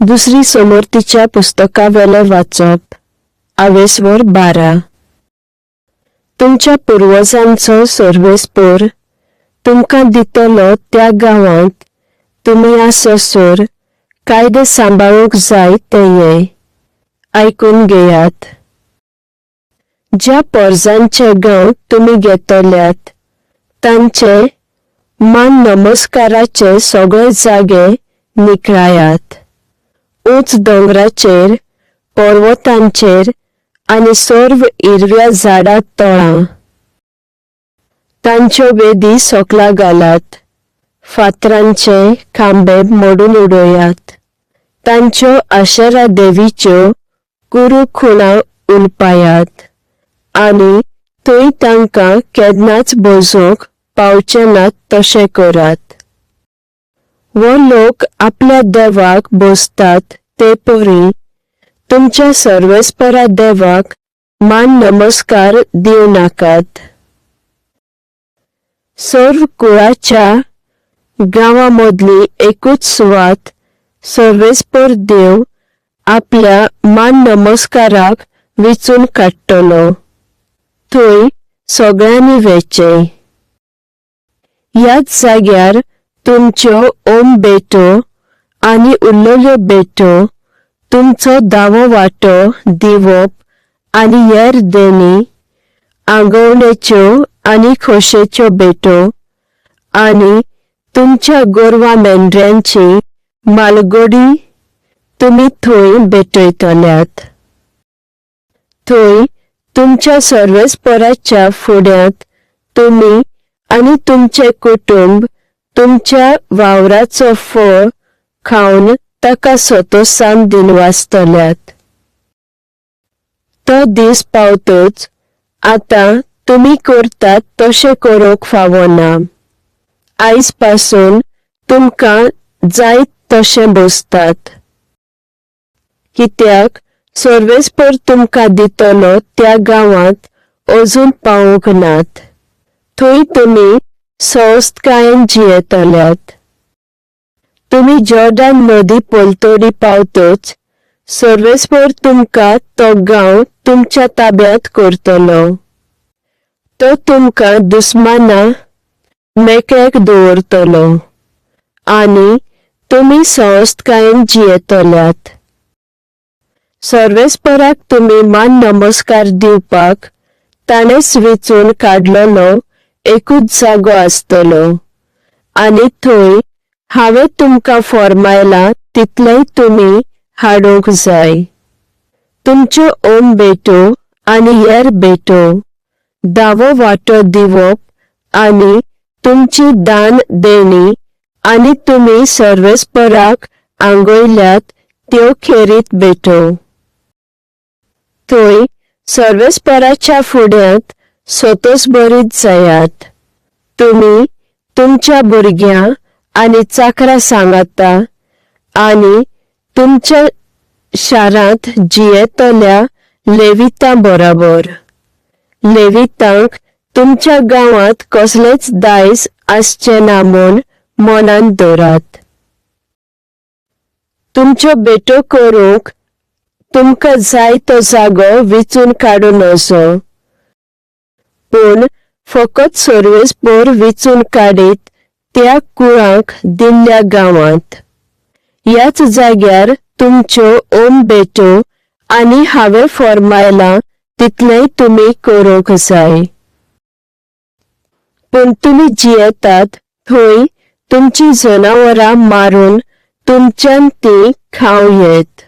दुसरी समर्तीच्या पुस्तकावेले वाचप 12 तुमच्या पूर्वजांचो सर्वेस्पर तुमकां दितलो त्या गांवांत तुमी आसोसोर कायदे सांबाळूंक जाय तेये आयकून घेयात. ज्या पोरजांचे गांव तुमी घेतल्यात तांचे मान नमस्काराचे सगळे जागे निखळायात. उंच दोंगराचेर, पर्वतांचेर आनी सर्व हिरव्या झाडां तळां तांच्यो वेदी सोकला घालात. फातरांचे खांबे मोडून उडोयात. तांच्यो आशेरा देवीच्यो कुरू खुणा उलपायात आनी थंय तांकां केन्नाच बसूंक पावचे नात तशें करात. वो लोक आपल्या देवाक बसतात ते परी तुमच्या सर्वेस्परा देवाक मान नमस्कार दिवं नाकात. सर्व कुळाच्या गांवांमदली एकूच सुवात सर्वेस्पर देव आपल्या मान नमस्काराक विचून काडटलो. थंय सगळ्यांनी वेचे. ह्याच जाग्यार तुमच्यो ओम बेटो आनी उरलेल्यो बेटो तुमचो दावो वांटो दिवप आनी हेर देणी आंगवणेच्यो आनी खोशेच्यो बेटो आनी तुमच्या गोरवां मेंढऱ्यांची मालगोडी तुमी थंय भेटयतल्यात. थंय तुमच्या सर्वेस्पराच्या फुड्यांत तुमी आनी तुमचे कुटुंब तुमच्या वावराचो फळ खावन ताका सोतोसान दिनवासतल्यात. तो दीस पावतच आतां तुमी करतात तशें करूंक फावना. आयज पासून तुमकां जाय तशें बसतात. कित्याक सर्वेस्पर तुमकां दितलो त्या गांवांत अजून पावूंक नात. थंय तुमी संस्थकायेन जियेतल्यात. तुमी जॉर्डन नदी पलतडी पावतच सर्वेस्पर तुमकां तो गांव तुमच्या ताब्यांत करतलो. तो तुमकां दुस्मानां मेकळेक दवरतलो आनी तुमी संस्थकायेन जियेतल्यात. सर्वेस्पराक तुमी मान नमस्कार दिवपाक ताणेंच विचून काडलेलो एकूच जागो आसतलो आनी थंय हांवें तुमकां फॉर्मायलां तितलेय तुमी हाडूंक जाय. तुमच्यो ओम बेटो आनी हेर बेटो दावो वांटो दिवप आनी तुमची दान देणी आनी तुमी सर्वेस्पराक आंगयल्यात त्यो खेरीत बेटो. थंय सर्वेस्पराच्या फुड्यांत स्वतोसबरीत जायात. तुमी तुमच्या भुरग्यां आनी चाकरां सांगाता आनी तुमच्या शारांत जियेतल्या लेवितां बरोबर. लेवितांक तुमच्या गांवांत कसलेच दायज आसचें ना म्हूण मनांत दवरात. तुमच्यो बेटो करूंक तुमकां जाय तो जागो विचून काडून वचो. पूण फकत सर्वेस्पर विचून काडीत त्या कुळांक दिल्ल्या गांवांत. ह्याच जाग्यार तुमच्यो ओम बेटो आनी हांवें फॉर्मायलां तितलेय तुमी करूंक जाय. पूण तुमी जियेतात थंय तुमची जनावरां मारून तुमच्यान ती खावं येत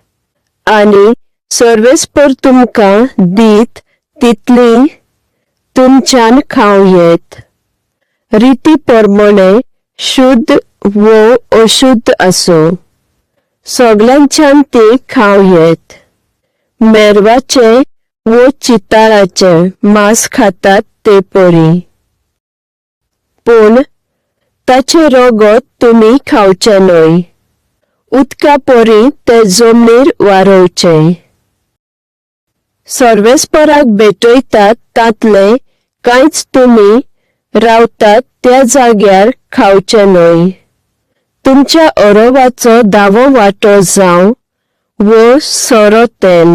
आनी सर्वेस्पर तुमकां दीत तितली तुमच्यान खावं येत. रिती प्रमाणे शुद्ध वो अशुद्ध आसो सगळ्यांच्यान ती खावं येत. मेरवाचे वो चिताळाचे मांस खातात ते परी. पूण ताचे रगत तुमी खावचे न्हय. उदका परी ते जमनीर वारोवचे. सर्वेस्पराक भेटयतात तातले कांयच तुमी रावतात त्या जाग्यार खावचे न्हय. तुमच्या अरवाचो दावो वांटो जावं वो सोरो तेल,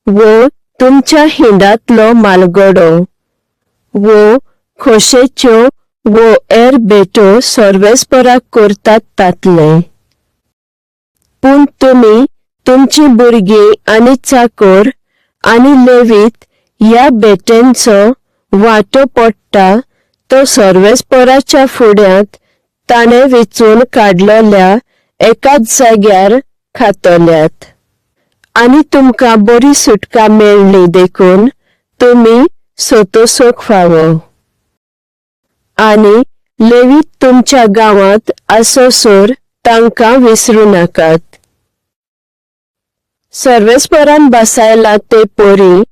वो तुमच्या हिंडातलो मालगडो, वो खोशेच्यो वो एर बेटो सर्वेस्पराक करतात तातले. पूण तुमी तुमची भुरगीं आनी चाकर आनी लेवीत ह्या बेटेंचो वांटो पडटा तो सर्वेस्पराच्या फुड्यांत ताणे वेचून काडलोल्या एकाच जाग्यार खातोल्यात. आनी तुमकां बरी सुटका मेळ्ळी देखून तुमी सोतोसोक फावो. आनी लेवीत तुमच्या गांवांत आसोसोर तांकां विसरूं नाकात. सर्वेस्परान बसायला ते पोरी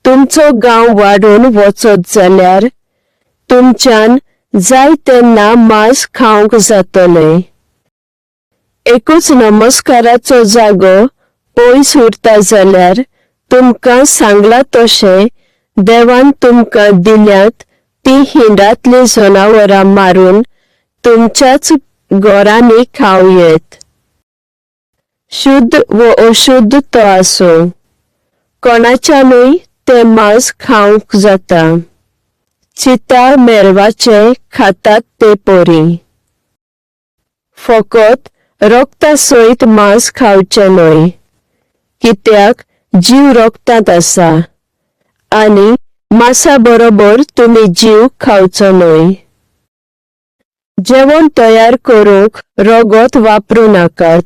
तुमचो गांव वाडून वचत जाल्यार तुमच्यान जाय तेन्ना मांस खावंक जातले. एकूच नमस्काराचो जागो पयस उरता जाल्यार तुमकां सांगला तशें देवान तुमकां दिल्यात ती हिंडातली जनावरां मारून तुमच्याच घोरांनी खावयेत. शुद्ध व अशुद्ध तो आसो, कोणाच्यानूय ते मांस खावंक जाता. चिता मेरवाचे खातात ते पोरी. फकत रोगता सयत मांस खावचे न्हय, कित्याक जीव रोगतांत आसा, आनी मांसा बरोबर तुमी जीव खावचो न्हय. जेवण तयार करूंक रगत वापरूं नाकात,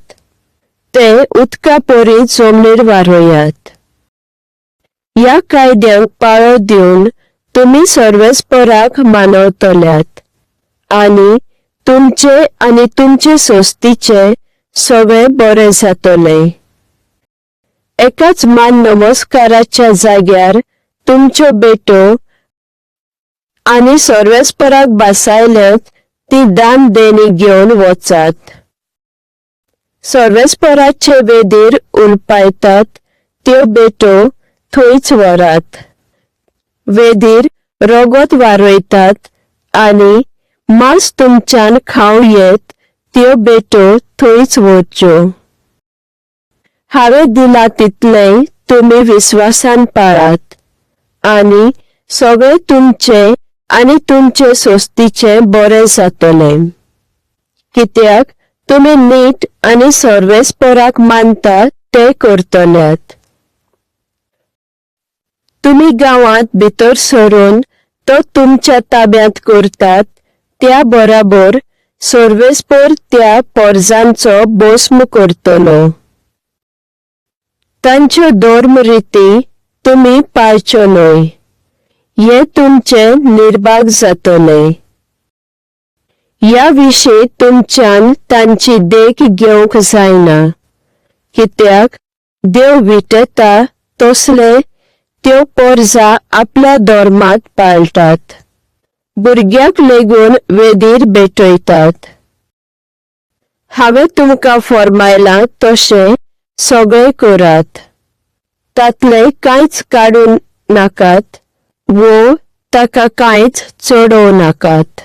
ते उदका पोरी जमनीर वारोयात. ह्या कायद्यांक पाळो दिवन तुमी सर्वेस्पराक मानवतल्यात, आनी तुमचे आनी तुमचे सोस्तीचे सगळे बरे जातले. एकाच मान नमस्काराच्या जाग्यार तुमच्यो बेटो आनी सर्वेस्पराक बसायल्यात ती दान देणी घेवन वचात. सर्वेस्पराचे वेदीर उलपायतात त्यो बेटो थंयच व्हरात. वेदीर रगत वारयतात आनी मांस तुमच्यान खावयेत त्यो बेटो थंयच व्हरच्यो. हांवें दिला तितलें तुमी विस्वासान पाळात, आनी सगळे तुमचे आनी तुमचे सोस्तीचे बरे जातले, कित्याक तुमी नीट आनी सर्वेस्पराक मानता ते करतल्यात. तुमी गांवांत भितर सरून तो तुमच्या ताब्यांत करतात त्या बराबर सर्वेस्पर त्या पोरजांचो भस्म करतलो. तांच्यो धर्म रिती तुमी पाळच्यो न्हय, हे तुमचे निर्भाग जातले. ह्या विशीं तुमच्यान तांची देख घेवंक जायना, कित्याक देव विटयता तसले त्यो पोरजां आपल्या धर्मांत पाळटात. भुरग्याक लेगून वेदीर भेटयतात. हांवें तुमकां फर्मायलां तशें सगळे करात. तातले कांयच काडूं नाकात वो ताका कांयच चडोव नाकात.